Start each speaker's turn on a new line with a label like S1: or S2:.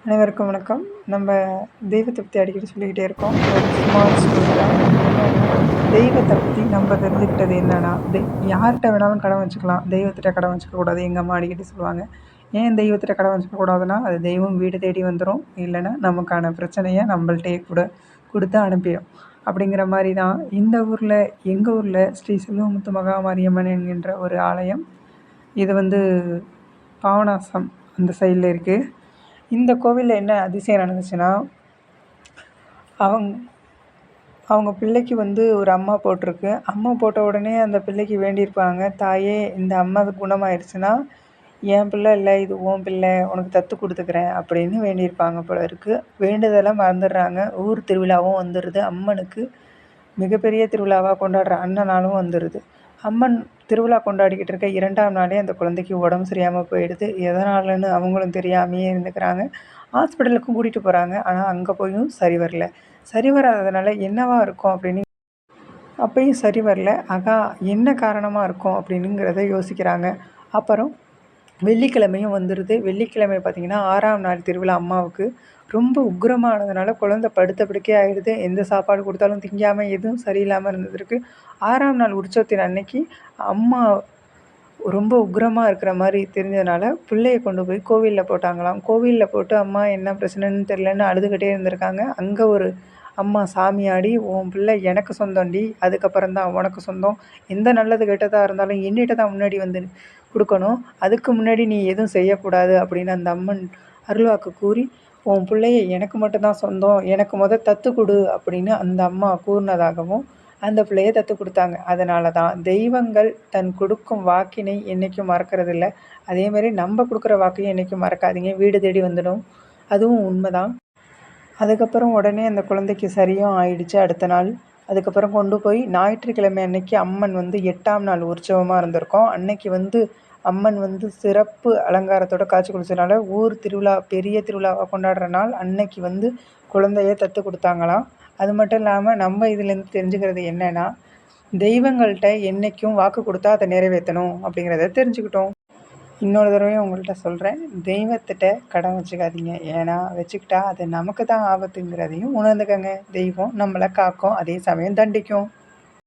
S1: அனைவருக்கும் வணக்கம். நம்ம தெய்வத்தை பத்தி அடிக்கடி சொல்லிக்கிட்டே இருக்கோம். ஒரு ஸ்மால் ஸ்டோரி தான். என்னன்னா, தெய்வத்தை பத்தி நம்ம தெரிஞ்சுக்கிட்டது என்னன்னா, யார்கிட்ட வேணாலும் கடன் வச்சுக்கலாம். தெய்வத்திட்ட கடன் வச்சுக்கக்கூடாது. எங்க அம்மா அடிக்கடி சொல்லுவாங்க. ஏன் தெய்வத்திட்ட கடன் வச்சுக்கக்கூடாதுன்னா, அது தெய்வம் வீடு தேடி வந்துரும். இல்லைன்னா நமக்கான பிரச்சனைய நம்மள்ட்டயே கூட குடுத்து அனுப்பிடும். அப்படிங்கிற மாரி தான் இந்த ஊர்ல எங்க ஊர்ல ஸ்ரீ செல்வமுத்து மகாமாரியம்மன் என்கின்ற ஒரு ஆலயம். இது வந்து பாபநாசம் அந்த சைடுல இருக்கு. இந்த கோவில்ல என்ன அதிசயம் நடந்துச்சுன்னா, அவங்க அவங்க பிள்ளைக்கு வந்து ஒரு அம்மா போட்டிருக்கு. அம்மா போட்ட உடனே அந்த பிள்ளைக்கு வேண்டியிருப்பாங்க, "தாயே இந்த அம்மாது குணமாயிருச்சுன்னா, என் பிள்ளை இல்ல இது உன் பிள்ளை. உனக்கு தத்து குடுத்துக்கிறேன்." அப்படின்னு வேண்டியிருப்பாங்க போல இருக்கு. வேண்டுதல மறந்துடுறாங்க. ஊர் திருவிழாவும் வந்துருது. அம்மனுக்கு மிகப்பெரிய திருவிழாவா கொண்டாடுற அன்னநாளும் வந்துருது. அம்மன் திருவிழா கொண்டாடிக்கிட்டு இருக்க 2ஆம் நாளே அந்த குழந்தைக்கு உடம்பு சரியாம போயிடுது. எதனாலன்னு அவங்களும் தெரியாமயே இருந்துக்கிறாங்க. ஹாஸ்பிட்டலுக்கும் கூட்டிட்டு போறாங்க. ஆனா, அங்க போயும் சரி வரல. சரி வராததுனால என்னவா இருக்கும் அப்படின்னு அப்பயும் சரி வரல. என்ன காரணமா இருக்கும் அப்படின்னுங்கிறத யோசிக்கிறாங்க. அப்புறம் வெள்ளிக்கிழமையும் வந்துருது. வெள்ளிக்கிழமை பார்த்தீங்கன்னா, 6ஆம் நாள் திருவிழா அம்மாவுக்கு. ரொம்ப உக்கிரமானதுனால குழந்தை படுத்த படுக்கையா ஆயிடுது. எந்த சாப்பாடு குடுத்தாலும் திங்காம, எதுவும் சரியில்லாம இருந்ததற்கு 6ஆம் நாள் உற்சவத்தின் அன்னைக்கு அம்மா ரொம்ப உக்கிரமா இருக்கிற மாரி தெரிஞ்சதுனால, பிள்ளைய கொண்டு போய் கோவில்ல போட்டாங்களாம். கோவில்ல போட்டு அம்மா என்ன பிரச்சனைன்னு தெரியலன்னு அழுதுகிட்டே இருந்திருக்காங்க. அங்க ஒரு அம்மா சாமியாடி, "உன் பிள்ளை எனக்கு சொந்தம்டி. அதுக்கப்புறம் தான் உனக்கு சொந்தம். எந்த நல்லது கெட்டதா இருந்தாலும் என்னிட்ட தான் முன்னாடி வந்து குடுக்கணும். அதுக்கு முன்னாடி நீ எதுவும் செய்யக்கூடாது." அப்படின்னு அந்த அம்மன் அருள்வாக்கு கூறி, "உன் பிள்ளைய எனக்கு மட்டும் தான் சொந்தம். எனக்கு தத்து குடு." அப்படின்னு அந்த அம்மா கூறினதாகவும், அந்த பிள்ளைய தத்து குடுத்தாங்க. அதனால தான் தெய்வங்கள் தன் குடுக்கும் வாக்கினை என்னைக்கும் மறக்கறதில்ல. அதேமாரி நம்ப குடுக்குற வாக்கையும் என்னைக்கும் மறக்காதீங்க. வீடு தேடி வந்துடும். அதுவும் உண்மதான். அதுக்கப்புறம் உடனே அந்த குழந்தைக்கு சரியும் ஆயிடுச்சு அடுத்த நாள். அதுக்கப்புறம் கொண்டு போய் ஞாயிற்றுக்கிழமை அன்னைக்கு அம்மன் வந்து 8ஆம் நாள் உற்சவமா இருந்திருக்கும். அன்னைக்கு வந்து அம்மன் வந்து சிறப்பு அலங்காரத்தோட காட்சி குடுத்ததுனால, ஊர் திருவிழா பெரிய திருவிழாவா கொண்டாடுற நாள் அன்னைக்கு வந்து குழந்தைய தத்து குடுத்தாங்களாம். அது மட்டும் இல்லாம நம்ம இதுலேருந்து தெரிஞ்சுக்கிறது என்னன்னா, தெய்வங்கள்ட்ட என்னைக்கும் வாக்கு குடுத்தா அத நிறைவேத்தணும் அப்படிங்கிறத தெரிஞ்சுக்கிட்டோம். இன்னொரு தடவையும் உங்கள்ட்ட சொல்றேன். தெய்வத்திட்ட கடன் வச்சுக்காதீங்க. ஏன்னா வச்சுக்கிட்டா அது நமக்கு தான் ஆபத்துங்கிறதையும் உணர்ந்துக்கங்க. தெய்வம் நம்மள காக்கும். அதே சமயம் தண்டிக்கும்.